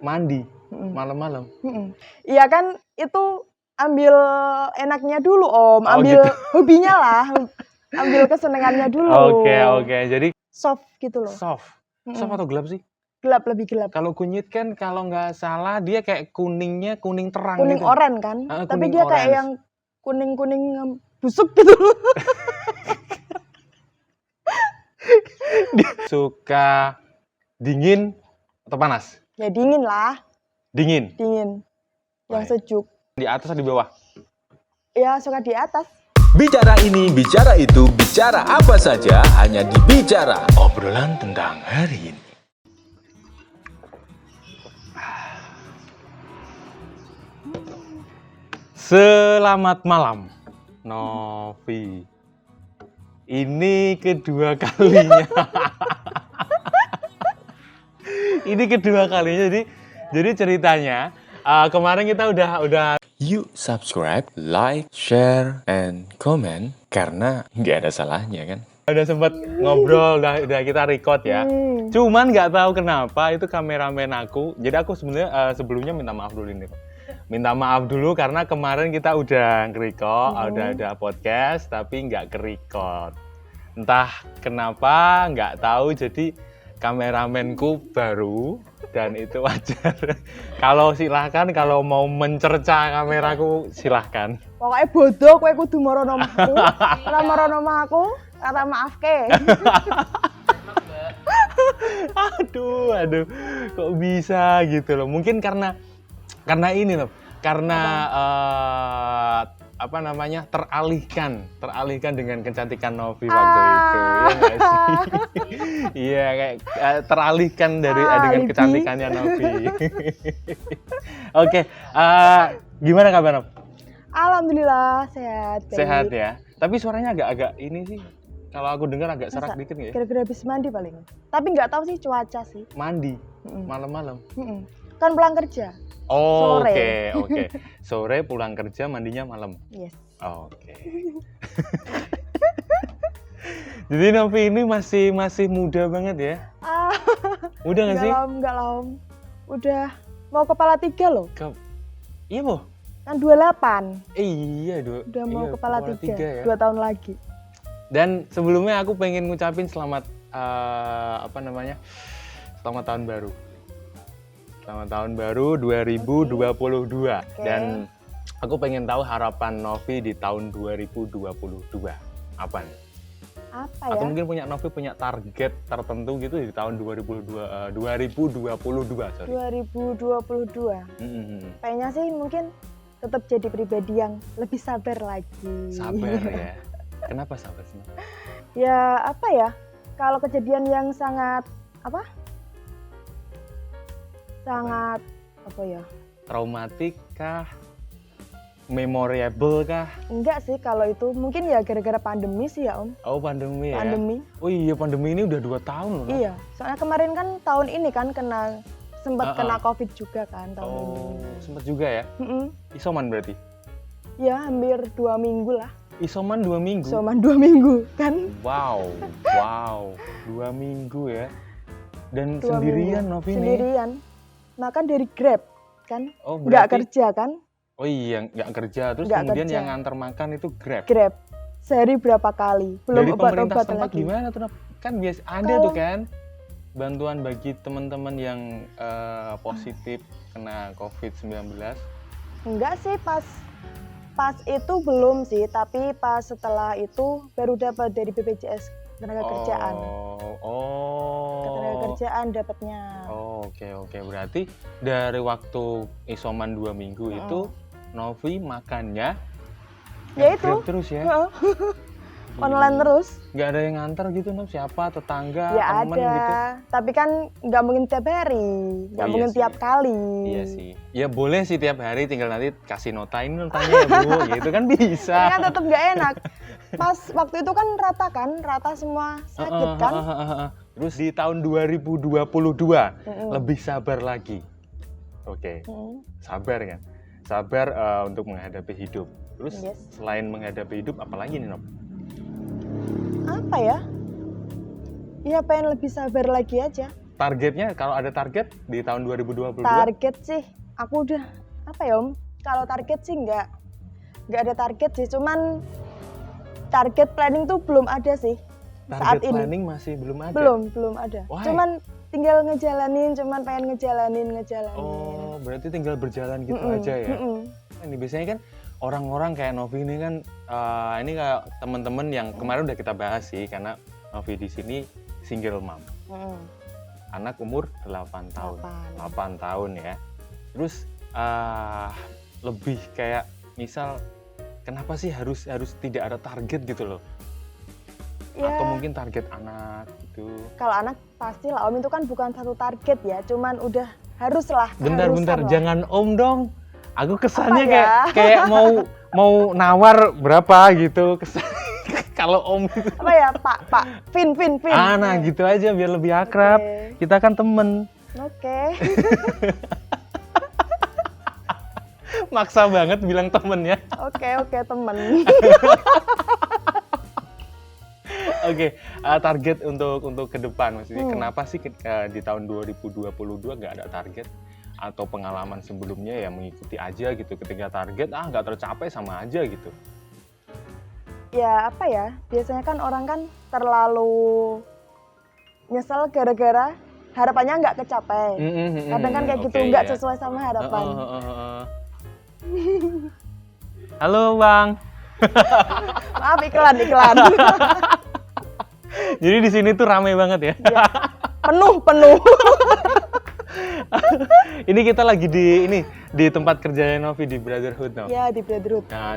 Mandi Mm-mm. malam-malam. Mm-mm. Iya kan itu ambil enaknya dulu Om, Oh, ambil gitu. hobinya lah, ambil kesenangannya dulu. Oke. Jadi Soft gitu loh. soft. Soft Mm-mm. atau gelap sih? Gelap, lebih gelap. Kalau kunyit kan kalau nggak salah dia kayak kuningnya kuning terang Kuning gitu. oranye kan, tapi Kuning dia kayak orange. yang kuning-kuning busuk gitu. Suka dingin atau panas? Ya dingin lah, Dingin. yang Baik. sejuk. Di atas atau di bawah? Ya suka di atas. Bicara ini, bicara itu, bicara apa saja hanya di Bicara. Obrolan tentang hari ini. Selamat malam, Novi. Ini kedua kalinya. Ini kedua kalinya. Jadi ceritanya kemarin kita udah Yuk subscribe, like, share, and comment karena nggak ada salahnya kan. udah sempat ngobrol, udah kita record ya. Cuman nggak tahu kenapa itu kameramen aku. Jadi aku sebenarnya sebelumnya minta maaf dulu nih. Minta maaf dulu karena kemarin kita udah nge-record, udah ada podcast tapi nggak ke-record. Entah kenapa, nggak tahu. Jadi kameramenku baru dan itu wajar. Silahkan kalau mau mencerca kameraku silahkan. Pokoknya bodoh, kowe kudu moro nomaku. Ora moro nomaku, kata maaf ke. Aduh, kok bisa gitu loh. Mungkin karena ini loh. Karena teralihkan dengan kecantikan Novi waktu itu. Iya nggak sih? Iya kayak teralihkan dengan kecantikannya Novi. Oke, gimana kabar Nov? Alhamdulillah sehat. Baik. Sehat ya. Tapi suaranya agak ini sih. Kalau aku dengar agak serak dikit nggak ya? Kira-kira habis mandi paling. Tapi nggak tahu sih cuaca sih. Mandi malam-malam. Kan pulang kerja. Oh, Sore. Oke. Sore pulang kerja, mandinya malam. Yes. Oke. Jadi Novi ini masih muda banget ya? Muda nggak sih? Enggak lah Om. Udah mau kepala 3 loh. Iya boh. Kan 28. Iya Udah mau kepala 3 ya. 2 tahun lagi. Dan sebelumnya aku pengen ngucapin selamat selamat tahun baru. Selamat tahun baru 2022. Okay. Dan aku pengen tahu harapan Novi di tahun 2022 apa nih? Apa Atau ya? mungkin Novi punya target tertentu gitu di tahun 2022. 2022. Kayaknya sih mungkin tetap jadi pribadi yang lebih sabar lagi. Sabar ya. Kenapa sabar sih? Ya apa ya? Kalau kejadian yang sangat Traumatik kah? Memorable kah? Enggak sih kalau itu. Mungkin ya gara-gara pandemi sih ya Om. Oh pandemi ya? Pandemi. Oh iya pandemi ini udah 2 tahun loh. Iya. Soalnya kemarin kan tahun ini kan sempat kena COVID juga kan tahun ini. Oh sempat juga ya? Isoman berarti? Ya hampir 2 minggu lah. Isoman 2 minggu? Isoman 2 minggu kan. Wow. 2 minggu ya? Dan 2 sendirian minggu. Novi nih? Sendirian. Makan dari Grab kan. Oh, nggak berarti... kerja kan. Oh iya, nggak kerja. Terus nggak kemudian kerja. yang nganter makan itu Grab? Grab. Sehari berapa kali. Belum dari pemerintah obat-obat setempat lagi. Gimana tuh? Kan biasa ada tuh kan bantuan bagi teman-teman yang positif kena COVID-19. Enggak sih, pas itu belum sih, tapi pas setelah itu baru dapat dari BPJS Ketenaga Kerjaan. Ketenaga Kerjaan dapatnya. Oke. Berarti dari waktu isoman 2 minggu itu Novi makannya Ya itu. Grab terus ya? Online terus. Nggak ada yang nganter gitu Nov? Siapa? Tetangga? Ya temen ada, gitu? tapi kan nggak mungkin tiap hari, nggak mungkin tiap kali. Iya sih. Ya boleh sih tiap hari, tinggal nanti kasih nota, ini notanya ya Bu, gitu kan bisa. Tapi kan tetap nggak enak. Pas waktu itu kan rata semua sakit kan. Terus di tahun 2022 lebih sabar lagi. Oke. Sabar kan? Sabar untuk menghadapi hidup. Terus selain menghadapi hidup, apalagi nih Nov? Apa ya? Ya pengen lebih sabar lagi aja. targetnya, kalau ada target di tahun 2022? Target sih, aku udah apa ya Om? Kalau target sih nggak ada target sih, cuman target planning tuh belum ada sih saat Target ini. planning masih belum ada? Belum ada. Why? Cuman tinggal ngejalanin, pengen ngejalanin. Oh, berarti tinggal berjalan gitu aja ya? Ini biasanya kan orang-orang kayak Novi ini kan, ini kayak teman-teman yang kemarin udah kita bahas sih, karena Novi di sini single mom. Anak umur 8 tahun. 8 tahun ya. Terus lebih kayak misal kenapa sih harus tidak ada target gitu loh? Ya, Atau mungkin target anak gitu. kalau anak pasti lah Om, itu kan bukan satu target ya, cuman udah haruslah. Bentar, lah. jangan Om dong. Aku kesannya Apa ya? kayak mau nawar berapa gitu. Kalau Om itu. Apa ya, Pak Vin. Nah gitu aja biar lebih akrab. Oke. Kita kan temen. Oke. Maksa banget bilang temen ya. Oke, temen. Oke, target untuk ke depan maksudnya. Kenapa sih di tahun 2022 nggak ada target? Atau pengalaman sebelumnya ya mengikuti aja gitu, ketika target nggak tercapai sama aja gitu. Ya apa ya, biasanya kan orang kan terlalu nyesel gara-gara harapannya nggak kecapai. Kadang kan kayak gitu, nggak sesuai sama harapan. Halo Bang. Maaf, iklan. Jadi di sini tuh rame banget ya. Ya, penuh. Ini kita lagi di tempat kerjanya Novi di Brotherhood, no? Ya, di Brotherhood. Nah,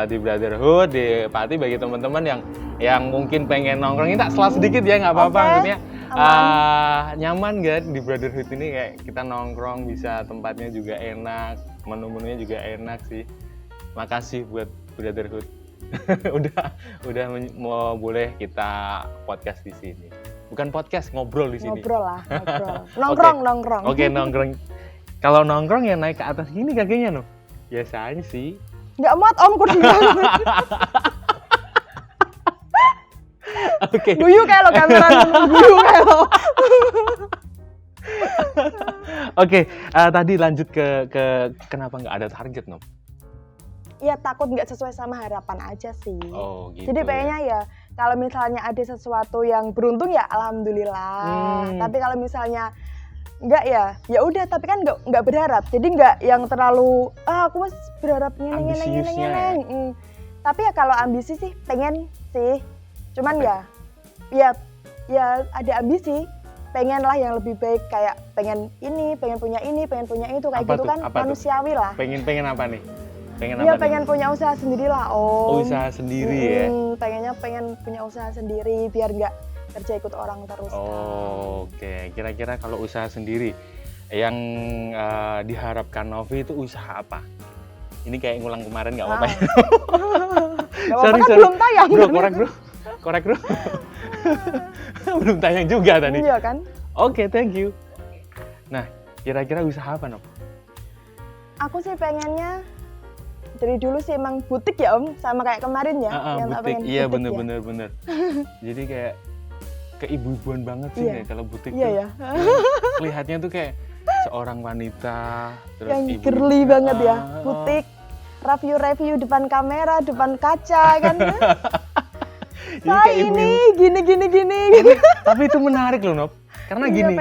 di Brotherhood, di Pati, bagi teman-teman yang mungkin pengen nongkrong, ini tak salah sedikit ya, nggak apa-apa. Oke, Maksudnya aman. nyaman gak di Brotherhood ini, kayak kita nongkrong, bisa tempatnya juga enak, menu-menunya juga enak sih. Makasih buat Brotherhood. udah mau boleh kita podcast di sini. Bukan podcast, ngobrol di sini. Ngobrol. Nongkrong. Oke, nongkrong. Kalau nongkrong ya naik ke atas gini kakinya, no? Biasa aja sih. Nggak muat Om, kursi banget. Oke. Guyu kayak lo kamera, guyu kayak lo. Oke, tadi lanjut ke kenapa nggak ada target, no? Ya takut nggak sesuai sama harapan aja sih. Oh, gitu. Jadi pengennya ya kalau misalnya ada sesuatu yang beruntung ya alhamdulillah. Tapi kalau misalnya enggak ya udah, tapi kan nggak berharap. Jadi nggak yang terlalu aku mas berharap ngene. Tapi ya kalau ambisi sih pengen sih. Cuman ya ada ambisi. Pengen lah yang lebih baik, kayak pengen punya ini, pengen punya itu, kayak Apa gitu tuh? kan Apa manusiawi lah. Pengen apa nih? Pengen punya usaha sendiri lah Om. Usaha sendiri ya? Pengennya pengen punya usaha sendiri biar nggak kerja ikut orang terus. Oke. Kira-kira kalau usaha sendiri yang diharapkan Novi itu usaha apa? Ini kayak ngulang kemarin nggak apa-apa ya? Nggak apa-apa kan belum tayang. Korek bro. Belum tayang juga tadi. Iya kan? Oke, thank you. Nah, kira-kira usaha apa, Nov? Aku sih pengennya dari dulu sih emang butik ya Om, sama kayak kemarin ya. Yang tak Butik, pengen iya butik bener. Jadi kayak keibu-ibuan banget sih ya kalau butik Iya tuh. ya. Kelihatannya tuh kayak seorang wanita, terus Yang ibu girly banget ya, butik. Review depan kamera, depan kaca kan. Saya ini gini. Tapi itu menarik loh, Nov. Karena Iya, gini.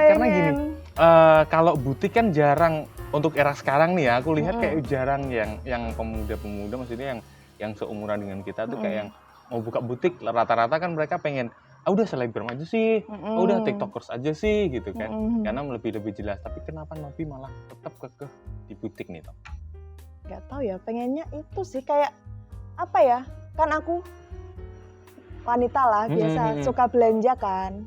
Kalau butik kan jarang untuk era sekarang nih ya. Aku lihat kayak jarang yang pemuda-pemuda, maksudnya yang seumuran dengan kita tuh kayak yang mau buka butik, rata-rata kan mereka pengen udah selebgram aja sih, udah tiktokers aja sih gitu kan. Karena lebih jelas. Tapi kenapa Novi malah tetap kekeh di butik nih, Tom? Gak tahu ya, pengennya itu sih kayak apa ya? Kan aku wanita lah, biasa suka belanja kan.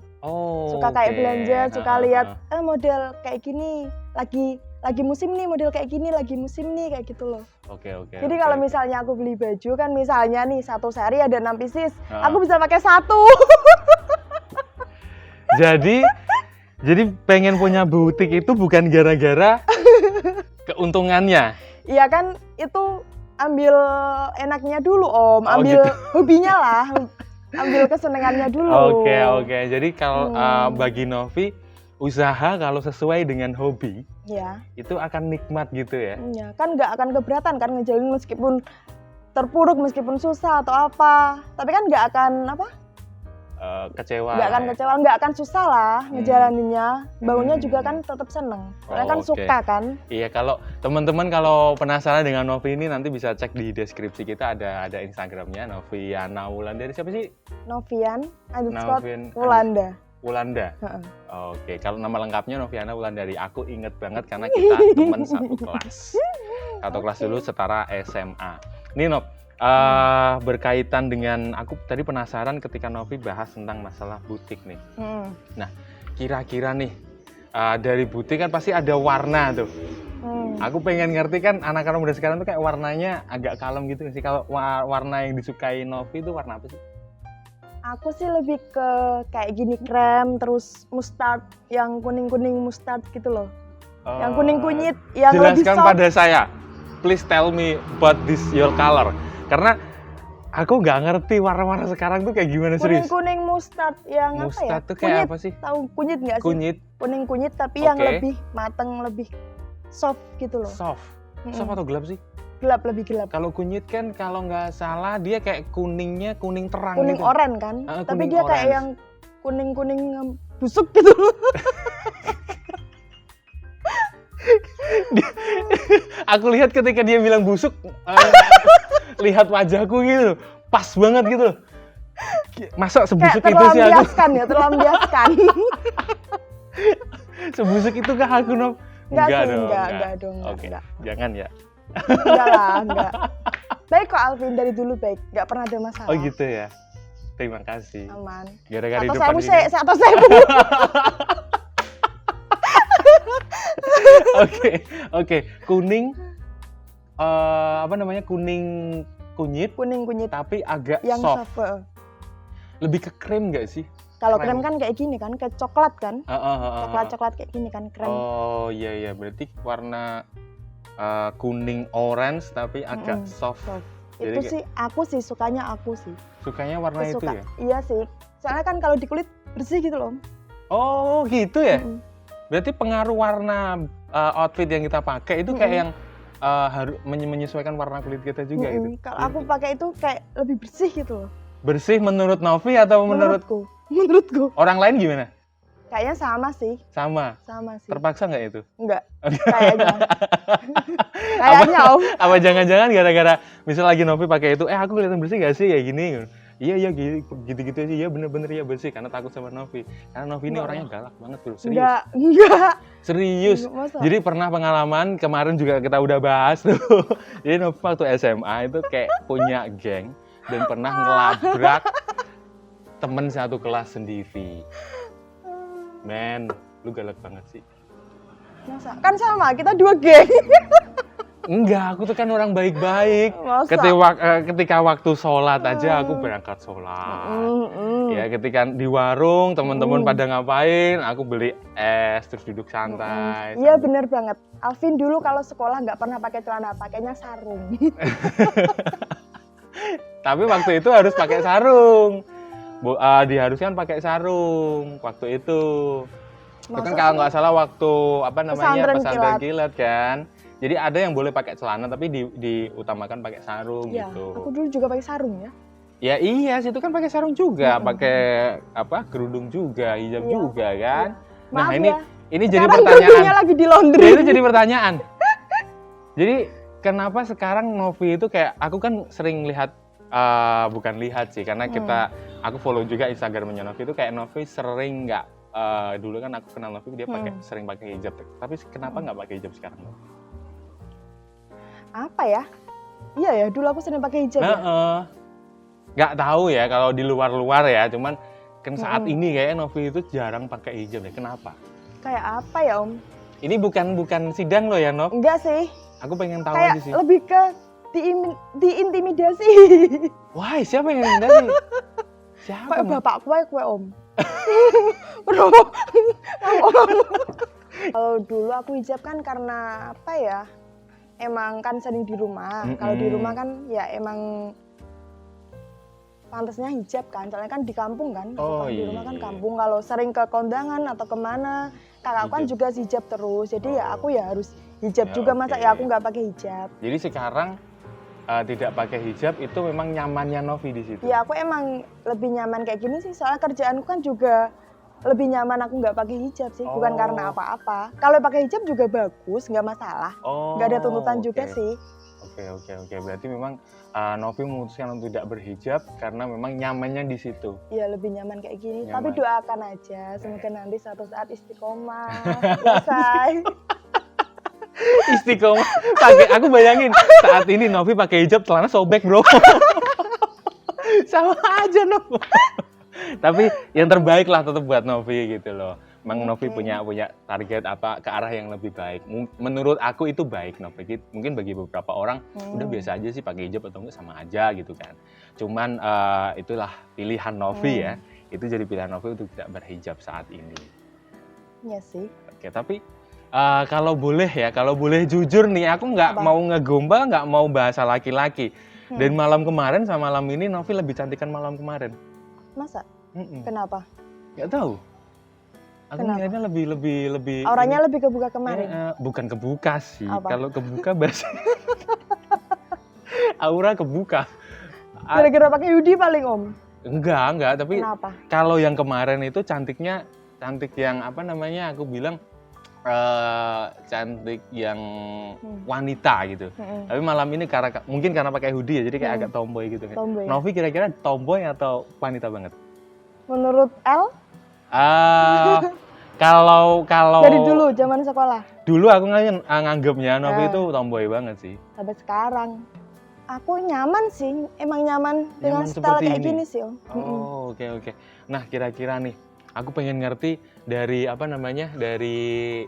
Suka kayak belanja, suka lihat model kayak gini, lagi musim nih model kayak gini, lagi musim nih kayak gitu loh. Oke. Jadi kalau misalnya aku beli baju kan, misalnya nih satu sehari ada 6 pieces, aku bisa pakai 1. Jadi pengen punya butik itu bukan gara-gara keuntungannya. Iya kan, itu ambil enaknya dulu Om, ambil hobinya lah, ambil kesenangannya dulu. Oke. Jadi kalau bagi Novi usaha kalau sesuai dengan hobi Ya, itu akan nikmat gitu ya. ya kan nggak akan keberatan kan ngejalanin meskipun terpuruk, meskipun susah atau apa. Tapi kan nggak akan apa? Kecewa. Nggak akan lah ya. kecewa, nggak akan susah lah ngejalaninnya. Bangunnya juga Hmm. kan tetap seneng. Soalnya kan Oke. suka kan. Iya, kalau teman-teman kalau penasaran dengan Novi ini nanti bisa cek di deskripsi kita ada Instagramnya Noviana Wulandari. Siapa sih? Novian, Novian Wulanda. Wulanda. Heeh. Oke, kalau nama lengkapnya Noviana Wulandari. Aku inget banget karena kita teman satu kelas. Satu kelas dulu setara SMA. Nih Nov, berkaitan dengan aku tadi penasaran ketika Novi bahas tentang masalah butik nih. Kira-kira nih dari butik kan pasti ada warna tuh. Aku pengen ngerti kan anak-anak muda sekarang tuh kayak warnanya agak kalem gitu sih. Kalau warna yang disukai Novi itu warna apa sih? Aku sih lebih ke kayak gini krem, terus mustard, yang kuning-kuning mustard gitu loh. Yang kuning kunyit, yang lebih Jelaskan soft. pada saya. Please tell me about this your color. Karena aku nggak ngerti warna-warna sekarang tuh kayak gimana serius. Kuning-kuning mustard yang Mustard apa ya? tuh kayak kunyit. apa sih? Tahu kunyit nggak sih? Kunyit, Kuning kunyit tapi yang Oke. lebih mateng, lebih soft gitu loh. soft. Mm-mm. Soft atau gelap sih? Gelap, lebih gelap. Kalau kunyit kan kalau nggak salah dia kayak kuningnya kuning terang Kuning gitu. oranye kan? Tapi Kuning dia kayak orange. yang kuning-kuning busuk gitu. Aku lihat ketika dia bilang busuk, lihat wajahku gitu, pas banget gitu. Masa Kayak sebusuk itu sih aku? terlampiaskan ya, terlampiaskan. Sebusuk itu kah aku Nov? Enggak sih, dong, enggak dong, Oke, enggak. jangan ya. Enggak lah, enggak. Baik kok Alvin, dari dulu baik. Enggak pernah ada masalah. Oh gitu ya. Terima kasih. Aman. Gara-gara di Atau depan saya ini. atau saya Oke. Kuning, apa namanya, kuning kunyit, kuning kunyit tapi agak yang soft. soft. Lebih ke krem nggak sih? Kalau Krem. krem kan kayak gini kan, kayak coklat kan? Coklat-coklat kayak gini kan, krem. Oh iya, berarti warna kuning orange tapi agak soft. Soft. Jadi Itu kayak- sih aku sih sukanya aku sih. Sukanya warna Aku itu suka. ya? Iya sih. Soalnya kan kalau di kulit bersih gitu loh. Oh gitu ya? Mm-mm. Berarti pengaruh warna outfit yang kita pakai itu kayak yang harus menyesuaikan warna kulit kita juga gitu. Kalau aku pakai itu kayak lebih bersih gitu loh. Bersih menurut Novi atau menurut Menurutku orang lain gimana? kayaknya sama sih. Sama. Sama sih. Terpaksa nggak itu? Enggak. Kayaknya. Kayaknya Om. Apa jangan-jangan gara-gara misal lagi Novi pakai itu, aku kelihatan bersih gak sih kayak gini? Iya gitu-gitu sih. Iya bener-bener ya bersih karena takut sama Novi. Karena Novi ini Enggak orangnya lah. galak banget bro. Serius. Enggak. Serius. Masa? Jadi pernah pengalaman kemarin juga kita udah bahas tuh. Jadi Novi waktu SMA itu kayak punya geng dan pernah ngelabrak temen satu kelas sendiri. Men, lu galak banget sih. Masa? Kan sama, kita dua geng. Enggak, aku tuh kan orang baik-baik. Masa? Ketika waktu sholat aja aku berangkat sholat. Ya, ketika di warung teman-teman pada ngapain, aku beli es terus duduk santai. Iya bener banget. Alvin dulu kalau sekolah nggak pernah pakai celana, pakainya sarung. Tapi waktu itu harus pakai sarung. Diharuskan pakai sarung waktu itu. Itu kan Masa kalau sih? nggak salah waktu apa namanya Pesantren pesantren kilat. kilat kan. Jadi ada yang boleh pakai celana tapi diutamakan pakai sarung Iya, gitu. aku dulu juga pakai sarung ya. Ya iya, situ kan pakai sarung juga, pakai apa kerudung juga, hijab Iya, juga kan. iya. Nah Maaf ini ya, ini jadi sekarang pertanyaan. bajunya lagi di laundry. Ya, itu jadi pertanyaan. Jadi kenapa sekarang Novi itu kayak aku kan sering lihat bukan lihat sih karena aku follow juga Instagramnya Novi itu kayak Novi sering nggak dulu kan aku kenal Novi dia sering pakai hijab. Tapi kenapa nggak pakai hijab sekarang? Apa ya? Iya ya, dulu aku sering pakai hijab ya. Nggak tahu ya kalau di luar-luar ya, cuman kan saat ini kayak Novi itu jarang pakai hijab ya. Kenapa? Kayak apa ya Om? Ini bukan sidang loh ya Nov. Enggak sih. Aku pengen tahu Kayak aja sih. lebih ke diintimidasi. Wah, siapa yang intimidasi? Siapa? Kayak Nov? bapak kue Om. Kalau dulu aku hijab kan karena apa ya? Emang kan sering di rumah. Kalau di rumah kan ya emang pantasnya hijab kan, soalnya kan di kampung kan, Oh, di rumah kan iya. kampung. Kalau sering ke kondangan atau kemana, kakakku kan Hijab. juga hijab terus, jadi ya Oh. aku ya harus hijab Ya, juga, masa oke. ya aku nggak pakai hijab. Jadi sekarang tidak pakai hijab itu memang nyamannya Novi di situ. Ya aku emang lebih nyaman kayak gini sih, soalnya kerjaanku kan juga lebih nyaman aku nggak pakai hijab sih, bukan Oh. karena apa-apa. Kalau pakai hijab juga bagus, nggak masalah, Oh, nggak ada tuntutan oke. juga sih. Oke. Berarti memang Novi memutuskan untuk tidak berhijab karena memang nyamannya di situ. Ya lebih nyaman kayak gini, Nyaman. tapi doakan aja, semoga nanti suatu saat istiqomah, selesai. Istiqomah. Aku bayangin saat ini Novi pakai hijab, celana sobek, bro. Sama aja, Nov. Tapi yang terbaik lah tetap buat Novi gitu loh. Memang Novi Oke. punya target apa ke arah yang lebih baik. Menurut aku itu baik, Novi. Mungkin bagi beberapa orang udah biasa aja sih pakai hijab atau enggak sama aja gitu kan. Cuman itulah pilihan Novi ya. Itu jadi pilihan Novi untuk tidak berhijab saat ini. Iya sih. Oke, tapi kalau boleh jujur nih, aku nggak Apa? mau ngegombal, nggak mau bahasa laki-laki. Dan malam kemarin sama malam ini Novi lebih cantikan malam kemarin. Masa? Mm-mm. Kenapa? Nggak tahu. Aku Kenapa? ngeliatnya lebih. Auranya ini. lebih kebuka kemarin. Bukan kebuka sih. Apa? Kalau kebuka bahasa aura kebuka. Gara-gara pakai hoodie paling om. Enggak. Tapi Kenapa? kalau yang kemarin itu cantik yang apa namanya? Aku bilang cantik yang wanita gitu. Tapi malam ini mungkin karena pakai hoodie ya, jadi kayak agak tomboy gitu kan. Tomboy. Novi kira-kira tomboy atau wanita banget? Menurut L, Kalau dari dulu zaman sekolah dulu aku nganggapnya Novi itu tomboy banget sih. sampai sekarang, aku nyaman sih, emang nyaman dengan Nyaman style seperti kayak ini? gini sih om. Oh, oke. Nah, kira-kira nih, aku pengen ngerti dari apa namanya, dari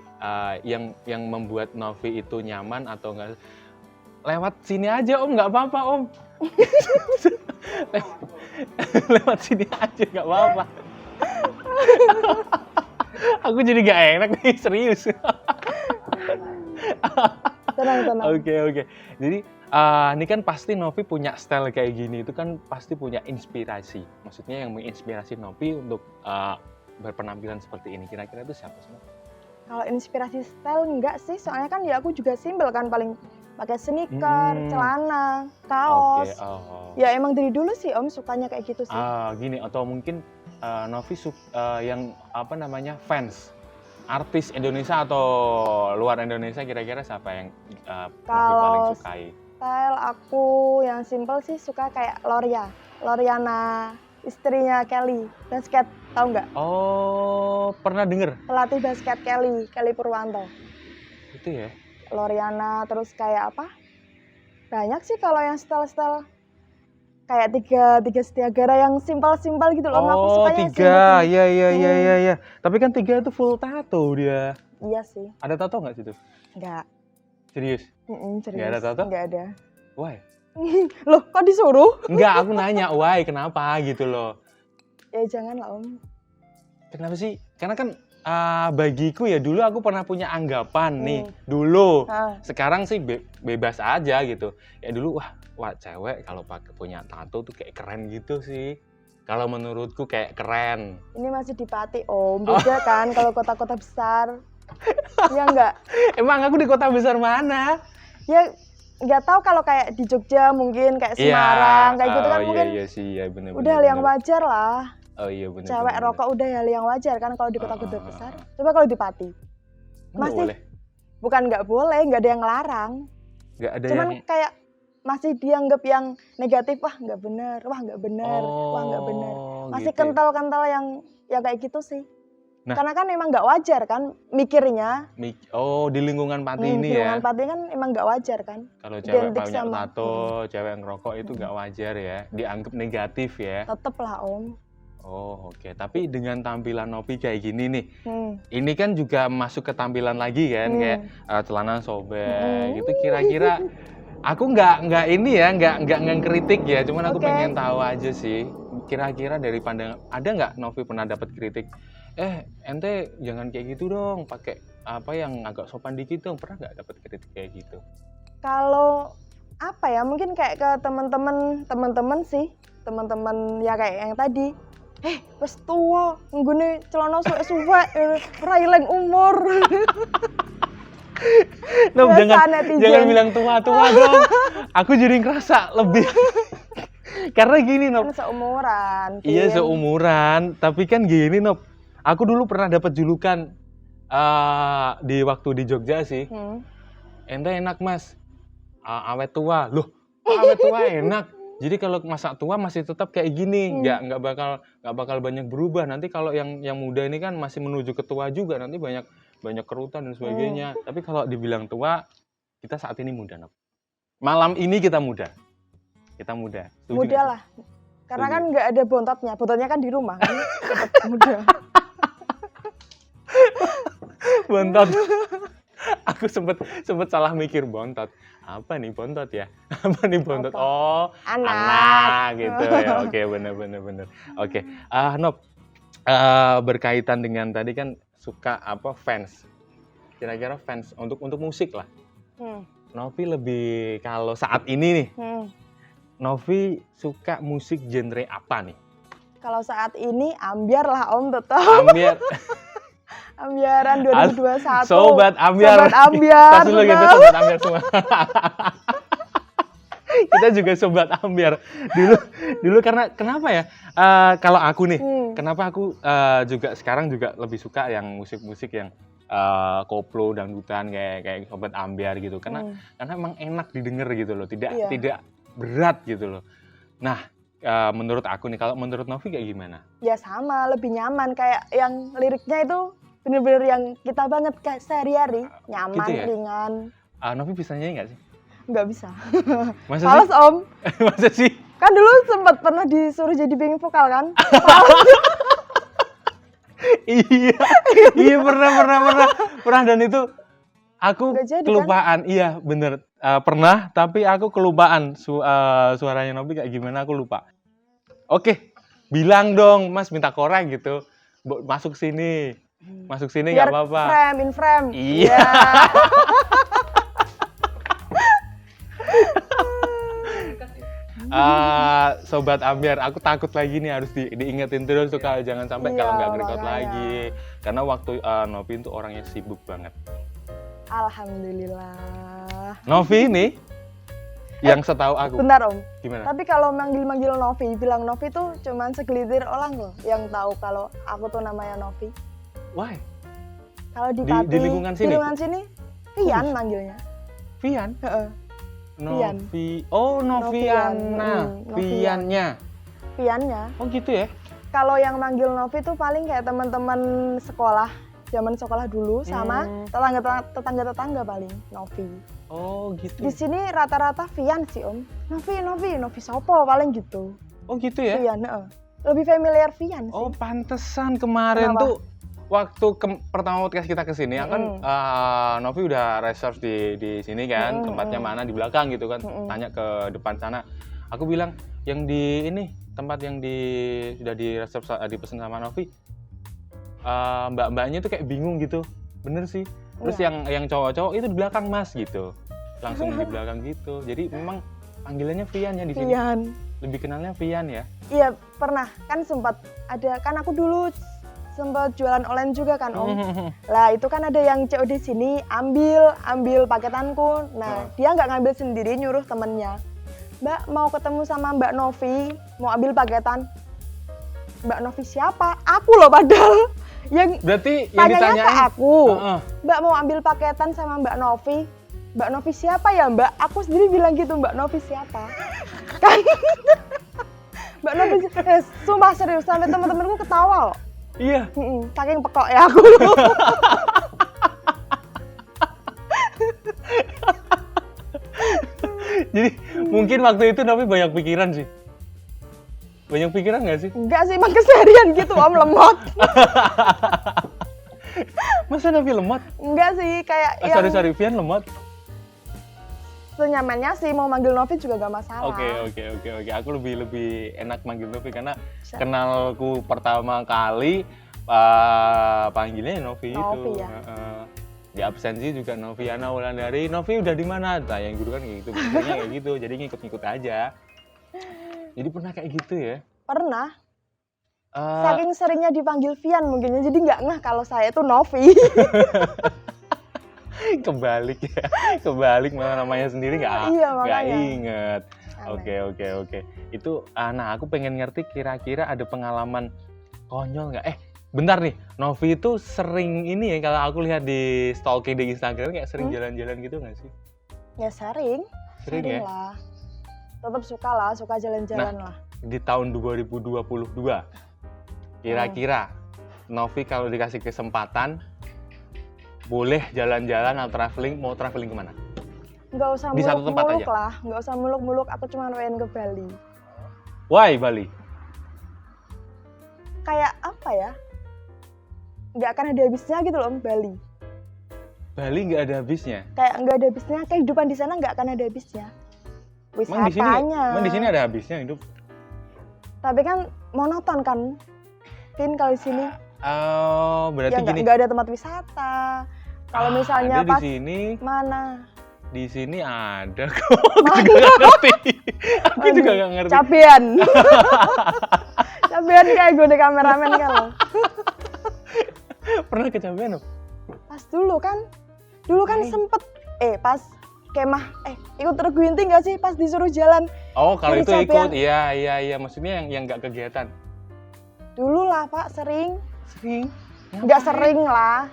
yang membuat Novi itu nyaman atau enggak. Lewat sini aja om, nggak apa-apa om. Lewat sini aja nggak apa-apa. Aku jadi gak enak nih, serius. Tenang. Oke. Jadi ini kan pasti Novi punya style kayak gini, itu kan pasti punya inspirasi. Maksudnya yang menginspirasi Novi untuk berpenampilan seperti ini. Kira-kira itu siapa sih? Kalau inspirasi style enggak sih, soalnya kan ya aku juga simpel kan, paling pakai sneaker, celana, kaos. Oke, oh. Ya emang dari dulu sih om sukanya kayak gitu sih. Gini, atau mungkin Novi yang apa namanya, fans artis Indonesia atau luar Indonesia, kira-kira siapa yang Novi paling Kalau sukai? style aku yang simpel sih suka kayak Loriana, istrinya Kelly, basket, tahu nggak? Oh, pernah denger? Pelatih basket Kelly Purwanto. Itu ya? Loriana, terus kayak apa? Banyak sih kalau yang style kayak tiga Setiagara yang simpel gitu loh. Aku Oh, sukanya Tiga, simpel. iya. Tapi kan Tiga itu full tato dia. Iya sih, Ada tato nggak situ? nggak. Serius? Serius. Nggak ada tato? Nggak ada. Why? Loh, kok disuruh? Enggak, aku nanya why, kenapa gitu loh. Ya jangan lah om. Kenapa sih? Karena kan bagiku ya dulu aku pernah punya anggapan nih, dulu. Sekarang sih bebas aja gitu. Ya dulu wah cewek kalau punya tato tuh kayak keren gitu sih. Kalau menurutku kayak keren. Ini masih di Pati om, beda kan kalau kota-kota besar. Ya enggak? Emang aku di kota besar mana? Ya nggak tahu, kalau kayak di Jogja mungkin kayak Semarang kayak gitu kan mungkin Iya sih, iya bener. udah hal yang wajar lah. Oh iya bener. Cewek rokok udah hal yang wajar kan kalau di kota-kota besar. Coba kalau di Pati. Masih boleh. Bukan nggak boleh, nggak ada yang larang. Nggak ada Cuman yang kayak masih dianggap yang negatif, wah nggak bener, wah nggak bener. Masih gitu ya. kental-kental yang kayak gitu sih. Nah. Karena kan emang nggak wajar kan mikirnya. Di lingkungan Pati ini Di ya. lingkungan Pati kan emang nggak wajar kan. Kalau cewek Identik punya sama- tato, cewek ngerokok itu nggak wajar ya, dianggap negatif ya. Tetep lah om. Oh oke, tapi dengan tampilan Novi kayak gini nih, Hmm. ini kan juga masuk ke tampilan lagi kan, kayak celana sobek gitu. Kira-kira aku nggak ini ya, nggak ngekritik ya, cuman aku Oke. pengen tahu aja sih. Kira-kira dari pandangan, ada nggak Novi pernah dapat kritik? Ente jangan kayak gitu dong, pakai apa yang agak sopan dikit dong. Pernah nggak dapat kritik kayak gitu? Kalau apa ya, mungkin kayak ke teman-teman sih. teman-teman ya kayak yang tadi, wis tua, nggone celana suwek-suwek, ora ileng umur. Nop, Biasa netizen. jangan bilang tua-tua dong. Aku jadi ngerasa lebih. Karena gini, Nop. Kan seumuran. Iya, Vin. seumuran. Tapi kan gini, Nop. Aku dulu pernah dapat julukan di waktu di Jogja sih. Ente enak, Mas. Awet tua. Loh, kok awet tua enak? Jadi kalau masa tua masih tetap kayak gini, nggak bakal banyak berubah. Nanti kalau yang muda ini kan masih menuju ke tua juga, nanti banyak kerutan dan sebagainya. Tapi kalau dibilang tua, kita saat ini muda, Nop. Malam ini kita muda. Kita muda. Setuju Muda nggak sih? lah. Karena Setuju. kan nggak ada bontotnya. Bontotnya kan di rumah kan. Tetap muda. Bontot. Aku sempet salah mikir bontot. Apa nih bontot ya? Apa nih bontot? Apa? Oh, Anak. gitu ya. Oke, bener. Oke, Nop, berkaitan dengan tadi kan suka apa fans. Kira-kira fans untuk musik lah. Novi lebih kalau saat ini nih, Novi suka musik genre apa nih? Kalau saat ini ambiar lah Om tetap. Ambiar. Ambiaran 2021. Sobat ambiar. Sobat ambiar. Tas dulu gitu, tetap. sobat ambiar semua. Kita juga sobat ambiar. Dulu karena kenapa ya? Kalau aku nih, kenapa aku juga sekarang juga lebih suka yang musik-musik yang koplo dangdutan kayak sobat ambiar gitu. Karena emang enak didengar gitu loh, tidak berat gitu loh. Nah, menurut aku nih, kalau menurut Novi kayak gimana? Ya sama, lebih nyaman kayak yang liriknya itu bener-bener yang kita banget kayak sehari-hari, nyaman, Gitu ya? ringan. Novi bisa nyanyi nggak sih? Nggak bisa. Masa Males sih? Om. Masa sih? Kan dulu sempat pernah disuruh jadi backing vokal kan? Iya pernah dan itu aku Nggak jadi, kelupaan. Iya bener, pernah tapi aku kelupaan suaranya Novi kayak gimana aku lupa. Oke, bilang dong Mas minta korek gitu, masuk sini Biar nggak apa-apa. frame, in frame. Iya. Sobat ambiar, aku takut lagi nih harus diingetin terus suka jangan sampai Iya, kalau nggak nge-record makanya. lagi. Karena waktu Novi itu orangnya sibuk banget. Alhamdulillah. Novi ini yang setahu aku. Bentar Om. Gimana? Tapi kalau manggil-manggil Novi, bilang Novi tuh cuman segelintir orang loh yang tahu kalau aku tuh namanya Novi. Why? Kalau di Di Pati, lingkungan sini? Di lingkungan sini, Vian manggilnya. Vian? Heeh. Vian. Novi. Oh, Noviana. Novian. Viannya. Viannya. Oh, gitu ya? Kalau yang manggil Novi tuh paling kayak teman-teman sekolah, zaman sekolah dulu sama tetangga-tetangga paling Novi. Oh, gitu. Di sini rata-rata Vian sih Om. Novi sopo paling gitu. Oh, gitu ya? Vian, heeh. Lebih familiar Vian sih. Oh, pantesan kemarin Kenapa? tuh waktu pertama podcast kita kesini, kan Novi udah research di sini kan, tempatnya mana di belakang gitu kan, tanya ke depan sana. Aku bilang yang di ini tempat yang sudah di research dipesan sama Novi, mbak-mbaknya tuh kayak bingung gitu, bener sih. Terus yang cowok-cowok itu di belakang Mas gitu, langsung di belakang gitu. Jadi memang panggilannya Vian ya di sini. Vian. Lebih kenalnya Vian ya. Iya, pernah. Kan sempat ada, kan aku dulu sempat jualan online juga kan Om. Lah itu kan ada yang COD sini, ambil paketanku. Nah, dia nggak ngambil sendiri, nyuruh temennya. Mbak mau ketemu sama Mbak Novi, mau ambil paketan. Mbak Novi siapa? Aku loh padahal. Yang Berarti yang tanyanya ditanyain ke aku. Heeh. Mbak mau ambil paketan sama Mbak Novi. Mbak Novi siapa ya Mbak? Aku sendiri bilang gitu, Mbak Novi siapa? Kan? Mbak Novi, sumpah serius, sampai teman-temanku ketawa loh. Iya. Saking pekok ya aku. Jadi mungkin waktu itu Novi banyak pikiran sih. Banyak pikiran nggak sih? Enggak sih, emang keseharian gitu Om, lemot. Masa Novi lemot? Enggak sih, kayak yang Sorry, Vian lemot. senyamannya sih mau manggil Novi juga gak masalah. Oke. Aku lebih enak manggil Novi karena kenalku pertama kali panggilnya Novi itu. Ya. Di absensi juga Noviana Wulandari. Novi udah di mana? Nah, yang guru kan kayak gitu, biasanya kayak gitu. Jadi ngikut-ngikut aja. Jadi pernah kayak gitu ya? Pernah. Eh, Saking seringnya dipanggil Vian mungkin, jadi nggak ngeh kalau saya itu Novi. kebalik ya, kebalik malah namanya sendiri nggak Iya, makanya. inget. Aneh. Oke. Itu, nah aku pengen ngerti kira-kira ada pengalaman konyol nggak? Bentar nih, Novi itu sering ini ya kalau aku lihat di stalking di Instagram kayak sering jalan-jalan gitu nggak sih? Ya sering Sering ya? lah. Tetap suka jalan-jalan lah. Di tahun 2022, kira-kira Novi kalau dikasih kesempatan boleh jalan-jalan atau traveling, mau traveling kemana? Nggak usah Di satu tempat muluk-muluk aja? lah, nggak usah muluk-muluk. Aku cuma pengen ke Bali. Why Bali? Kayak apa ya? Nggak akan ada habisnya gitu loh Bali. Bali nggak ada habisnya. Kayak nggak ada habisnya, kehidupan di sana nggak akan ada habisnya. Wisatanya. Emang di sini ada habisnya hidup? Tapi kan monoton kan, kalau di sini Oh, berarti ya gini. nggak ada tempat wisata. Kalau misalnya ada pas di sini, mana? di sini ada kok. Aku juga nggak ngerti. Aku juga nggak ngerti. Cabean. Cabean kayak gue di kameramen kan loh. Pernah kecapean loh? Pas dulu kan sempet pas kemah ikut terguinting nggak sih pas disuruh jalan Oh, kalau Jadi itu ikut, capean. iya. Maksudnya yang nggak kegiatan. dulu lah Pak, sering Sering. nggak sering lah,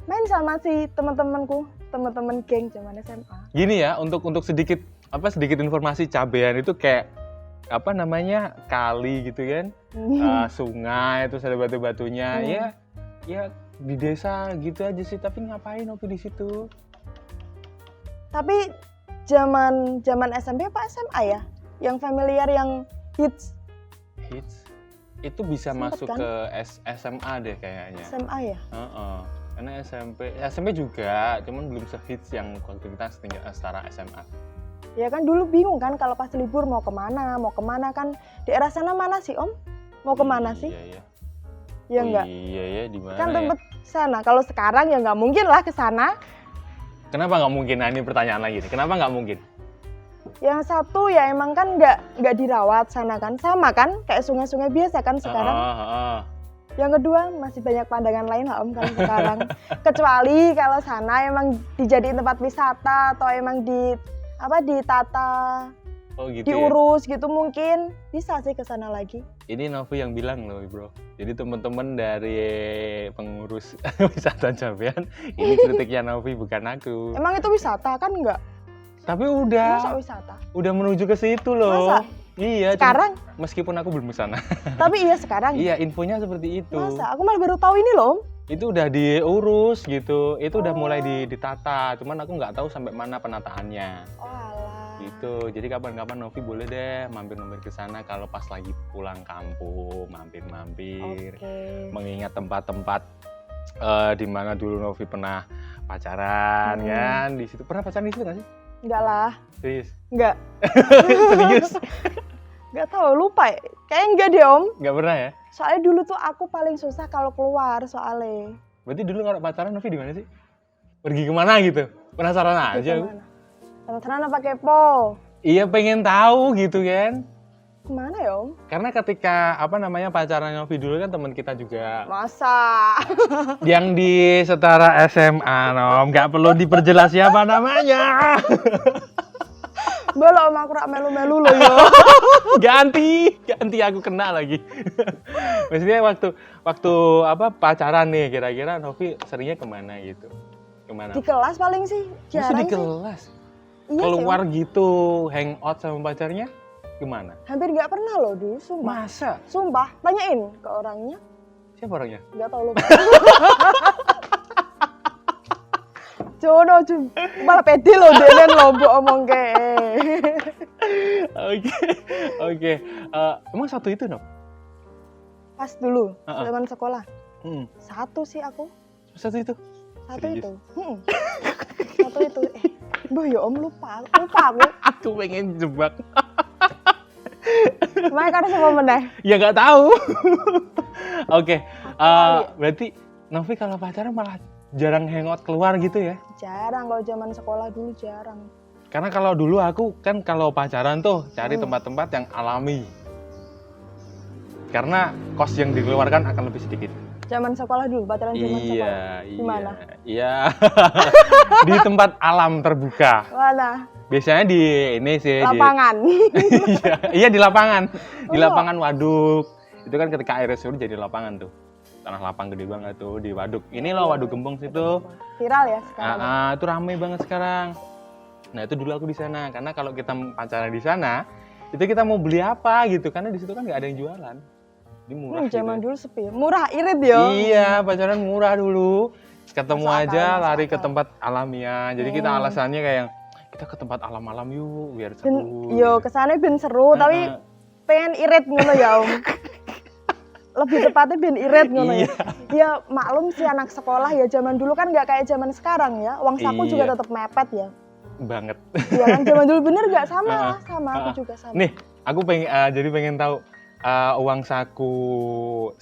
main sama si teman-teman geng zaman SMA. Gini ya, untuk sedikit informasi, cabean itu kayak apa namanya, kali gitu kan, sungai terus ada batu-batunya, ya di desa gitu aja sih. Tapi ngapain Novi di situ? Tapi zaman SMP apa SMA ya yang familiar, yang hits Hits itu bisa Sempet masuk kan? ke SMA deh kayaknya. SMA ya. Heeh. Karena SMP juga, cuman belum sehits yang waktu kita setara SMA. Ya kan dulu bingung kan kalau pas libur mau kemana kan, daerah sana mana sih Om, mau kemana sih? Iya. Ya enggak, Iya ya, di mana kan ya? tempat sana. Kalau sekarang ya nggak mungkin lah ke sana. Kenapa nggak mungkin? Nah, ini pertanyaan lagi nih. Kenapa nggak mungkin? Yang satu ya emang kan nggak dirawat sana kan, sama kan kayak sungai-sungai biasa kan sekarang. Yang kedua masih banyak pandangan lain lah Om kan sekarang. Kecuali kalau sana emang dijadiin tempat wisata atau emang ditata, Oh gitu ya? diurus gitu, mungkin bisa sih ke sana lagi. Ini Novi yang bilang loh bro. Jadi teman-teman dari pengurus wisata Cabean, ini kritiknya Novi bukan aku. Emang itu wisata kan enggak? Tapi Masa udah wisata? menuju ke situ loh. Masa? Iya. Sekarang? Meskipun aku belum kesana. Tapi iya sekarang. Iya, infonya seperti itu. Masa? Aku malah baru tahu ini loh. Itu udah diurus gitu. Itu udah mulai ditata. Cuman aku nggak tahu sampai mana penataannya. Oh alah. Gitu. Jadi kapan-kapan Novi boleh deh mampir-mampir ke sana kalau pas lagi pulang kampung, mampir-mampir. Oke. Mengingat tempat-tempat di mana dulu Novi pernah pacaran kan di situ. Pernah pacaran di situ nggak sih? Enggak lah. Serius? Enggak. Serius? Enggak tahu, lupa ya. Kayaknya enggak deh Om. Nggak pernah ya? Soalnya dulu tuh aku paling susah kalau keluar soalnya. Berarti dulu kalau pacaran Novi di mana sih? Pergi kemana gitu? Penasaran aja. aku. Teman-teman apa kepo? Iya pengen tahu gitu kan. Kemana ya Om? Karena ketika pacaran Novi dulu kan teman kita juga Masa? yang di setara SMA, Nom. Nggak perlu diperjelas siapa namanya. Bolo Om, aku rak melu-melu loh yo. ganti aku kena lagi. Maksudnya waktu pacaran nih, kira-kira Novi seringnya kemana gitu? Kemana? Di kelas paling sih, Masih jarang di sih. kelas. Iya sih, Keluar Om. gitu, hangout sama pacarnya gimana? Hampir nggak pernah loh dulu, sumpah. Masa? Sumpah, tanyain ke orangnya. Siapa orangnya? Nggak tahu lupa. Jono malah pede loh denen lo mbok omong ke. Oke. Emang satu itu, Nom? Pas dulu Uh-uh. zaman sekolah. Hmm. Satu sih aku. Satu itu? Satu Serius? itu. Satu itu. Boh ya Om, lupa aku. Aku pengen jebak. Makanya karena sama meneh. Ya nggak tahu. Oke. Apa Berarti Novi kalau pacaran malah jarang hangout keluar gitu ya? Jarang, kalau zaman sekolah dulu jarang. Karena kalau dulu aku kan kalau pacaran tuh cari tempat-tempat yang alami. Karena kos yang dikeluarkan akan lebih sedikit. Zaman sekolah dulu, pacaran zaman sekolah. Iya. Di mana? Iya. Di tempat alam terbuka. Mana? Biasanya di ini sih Lapangan. iya di lapangan. Di Oh. lapangan waduk. Itu kan ketika air surut jadi lapangan tuh. Tanah lapang gede banget tuh di waduk. Ini loh waduk Gembong situ. Viral ya sekarang. Itu ramai banget sekarang. Nah, itu dulu aku di sana karena kalau kita pacaran di sana, itu kita mau beli apa gitu karena di situ kan nggak ada yang jualan. Jadi murah Zaman gitu. dulu sepi. Murah irit yo. Iya, pacaran murah dulu. Ketemu Masuk aja akal, lari masuk ke akal. tempat alamiah. Jadi kita alasannya kayak kita ke tempat alam-alam yuk biar seru. Yo kesana ben seru tapi pengen irit ngono ya Om. Lebih tepatnya ben irit ngono ya. Ya maklum sih anak sekolah ya zaman dulu kan nggak kayak zaman sekarang ya. Uang saku juga Iya. tetap mepet ya. Banget. Iya kan zaman dulu bener nggak sama aku juga sama. Nih, aku pengen jadi pengen tahu uang saku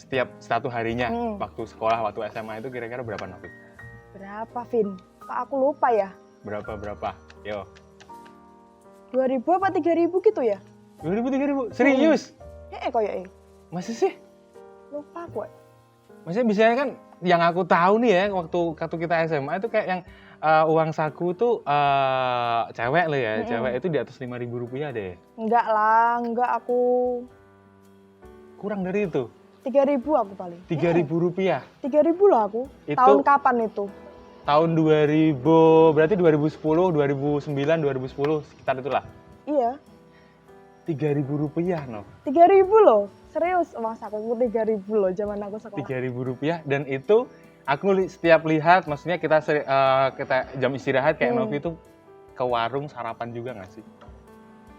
setiap satu harinya waktu sekolah waktu SMA itu kira-kira berapa Novi? Berapa Vin? Kok aku lupa ya? Berapa? Yo. 2000 apa 3000 gitu ya? 2000 3000. Serius? Koyo Masih sih? lupa gue. Maksudnya biasanya kan yang aku tahu nih ya waktu kita SMA itu kayak yang uang saku tuh cewek loh ya, cewek itu di atas 5.000 rupiah deh. Enggak lah, enggak aku Kurang dari itu. 3.000 aku paling. 3.000 rupiah. 3.000 lah aku. Itu- Tahun kapan itu? Tahun 2000 berarti 2010, 2009, 2010 sekitar itulah. Iya, 3.000 rupiah no. 3.000 loh. Serius, uang saku 3.000 loh zaman aku sekolah. 3.000 rupiah dan itu aku setiap lihat, maksudnya kita jam istirahat kayak Novi itu ke warung sarapan juga nggak sih?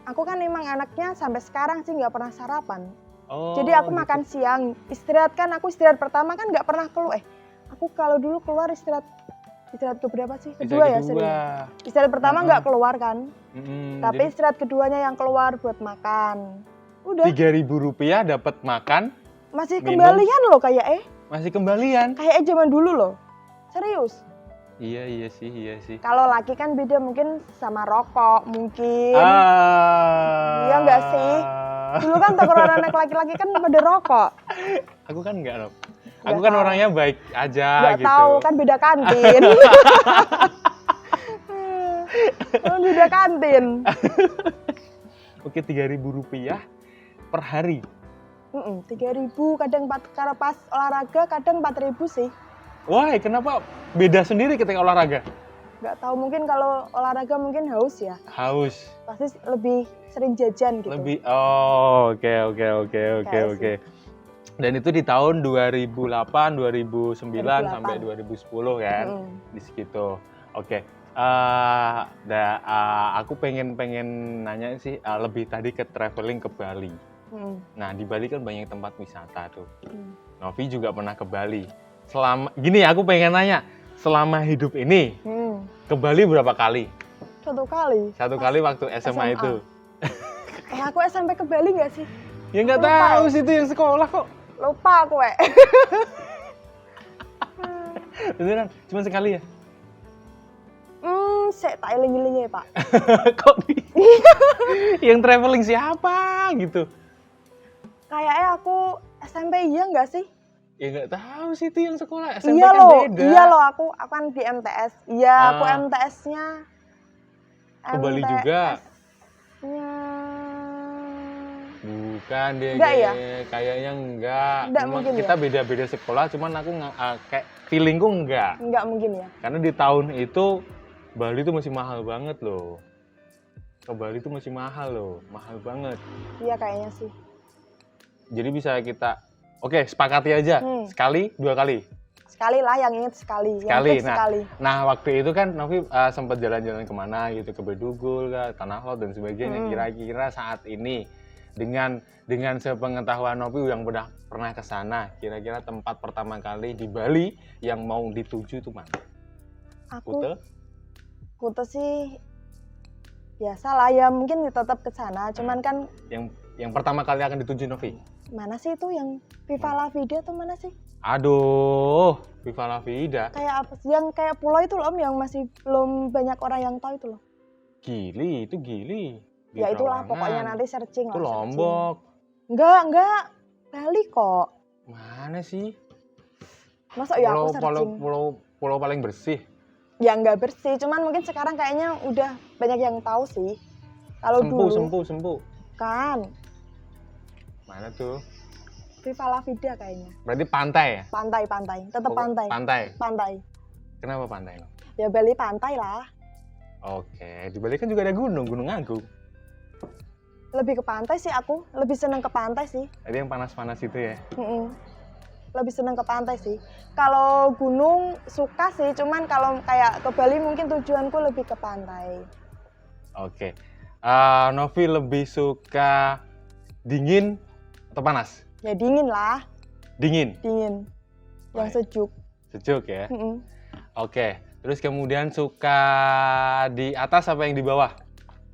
Aku kan emang anaknya sampai sekarang sih nggak pernah sarapan. Oh, Jadi aku gitu. makan siang, istirahat kan aku istirahat pertama kan nggak pernah keluar. Aku kalau dulu keluar istirahat ke berapa sih? Kedua ya sering. Istirahat pertama nggak keluar kan, tapi istirahat keduanya yang keluar buat makan. Udah, 3.000 rupiah dapat makan, masih minum. kembalian loh masih kembalian. kayak zaman dulu loh. Serius. Iya sih. Kalau laki kan beda mungkin sama rokok mungkin. Iya nggak sih? Dulu kan tongkrongan anak laki-laki kan pada rokok. Aku kan enggak, Rob. Nggak Aku kan tahu. orangnya baik aja Nggak gitu. tahu kan beda kantin. Beda kantin. Oke, 3.000 rupiah per hari. 3.000 kadang kalau pas olahraga kadang 4.000 sih. Wah, kenapa beda sendiri ketika olahraga? Nggak tahu mungkin kalau olahraga mungkin haus ya. Haus. Pasti lebih sering jajan gitu. Oke. Kayak Oke. Dan itu di tahun 2008, 2009 sampai 2010 kan, di situ. Oke. Aku pengen nanya sih lebih tadi ke traveling ke Bali. Nah di Bali kan banyak tempat wisata tuh. Novi juga pernah ke Bali. Aku pengen nanya, selama hidup ini ke Bali berapa kali? Satu kali. Satu kali waktu SMA itu. Aku SMP ke Bali nggak sih? Ya nggak Lupa tahu ya. sih itu yang sekolah kok. Lupa aku Beneran, cuma sekali ya? Saya tak eling-eling ya Pak. Kok yang traveling siapa gitu? Kayaknya aku SMP iya nggak sih? Ya nggak tahu sih itu yang sekolah SMP Iya kan loh, beda. iya loh aku kan di MTS. Iya, aku MTS-nya. Ke Bali juga? MTS-nya Bukan deh, Enggak ya? kayaknya enggak. Enggak Cuma mungkin kita beda-beda sekolah, cuman aku kayak feelingku enggak. Enggak mungkin ya. Karena di tahun itu Bali itu masih mahal banget loh. Ke Bali itu masih mahal loh, mahal banget. Iya kayaknya sih. Jadi bisa kita, oke sepakati aja, sekali, 2 kali. Sekali lah yang inget sekali. Sekali. Yang fix sekali. Nah waktu itu kan Novi sempat jalan-jalan kemana gitu, ke Bedugul, ke Tanah Lot dan sebagainya. Kira-kira saat ini dengan sepengetahuan Novi yang pernah ke sana, kira-kira tempat pertama kali di Bali yang mau dituju itu mana? Kute sih biasa lah ya mungkin tetap ke sana. Cuman kan Yang pertama kali akan dituju Novi? mana sih itu yang Viva La Vida tuh mana sih? Aduh, Viva La Vida. Kayak apa sih? Yang kayak pulau itu loh Om yang masih belum banyak orang yang tahu itu loh. Gili, itu Gili. Di Ya itulah Trawangan. pokoknya nanti searching Itu lah. Lombok. Enggak. Bali kok. Mana sih? Masa ya aku searching. Pulau paling bersih. Ya nggak bersih, cuman mungkin sekarang kayaknya udah banyak yang tahu sih. Kalau dulu Sempu. kan Mana tuh? Viva La Vida kayaknya. Berarti pantai ya? Pantai, tetap pantai. Pantai. Kenapa pantai? Ya Bali pantai lah. Oke, di Bali kan juga ada Gunung Agung. Lebih ke pantai sih aku, lebih seneng ke pantai sih. Jadi yang panas-panas itu ya? Lebih seneng ke pantai sih. Kalau gunung suka sih, cuman kalau kayak ke Bali mungkin tujuanku lebih ke pantai. Oke. Novi lebih suka dingin atau panas? Ya dingin lah, Dingin. yang Baik. sejuk. Sejuk ya? Mm-mm. Oke. Terus kemudian suka di atas apa yang di bawah?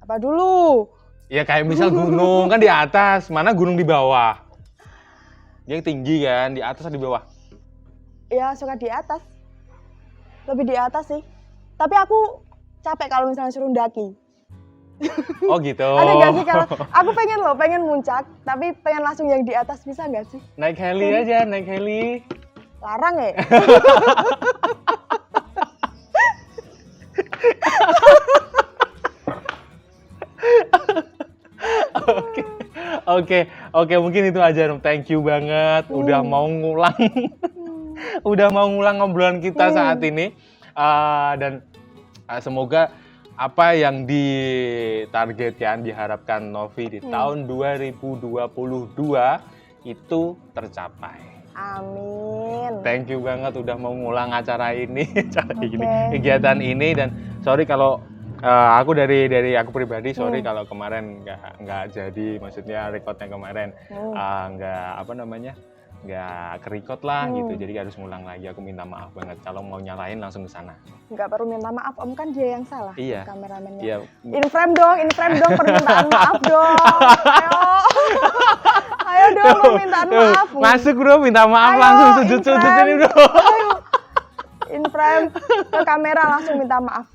Apa dulu? Ya kayak misal gunung kan di atas, mana gunung di bawah? Yang tinggi kan, di atas atau di bawah? Ya suka di atas, lebih di atas sih. Tapi aku capek kalau misalnya suruh daki. Oh gitu. Ada nggak sih kalau aku pengen muncak, tapi pengen langsung yang di atas, bisa nggak sih? Naik heli aja, naik heli. Larang ya? Oke, mungkin itu aja. Thank you banget udah mau ngulang. Udah mau ngulang ngobrolan kita saat ini. Dan semoga apa yang ditargetkan, diharapkan Novi di tahun 2022 itu tercapai. Amin. Thank you banget udah mau ngulang acara ini, kegiatan ini, dan sorry kalau aku dari aku pribadi sorry kalau kemarin nggak jadi, maksudnya recordnya kemarin nggak kerekod lah gitu, jadi harus ngulang lagi. Aku minta maaf banget, kalau mau nyalain langsung ke sana. Nggak perlu minta maaf, Om, kan dia yang salah. Iya. Kameramennya. Iya. In frame dong, permintaan maaf dong. Ayo dong, permintaan maaf. Masuk bro, minta maaf. Ayo, langsung sujud ini bro. Ayo. In frame ke kamera langsung minta maaf.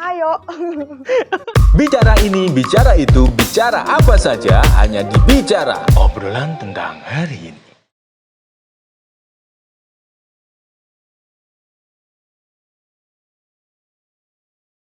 Ayo. Bicara ini, bicara itu, bicara apa saja hanya di Bicara. Obrolan tentang hari ini.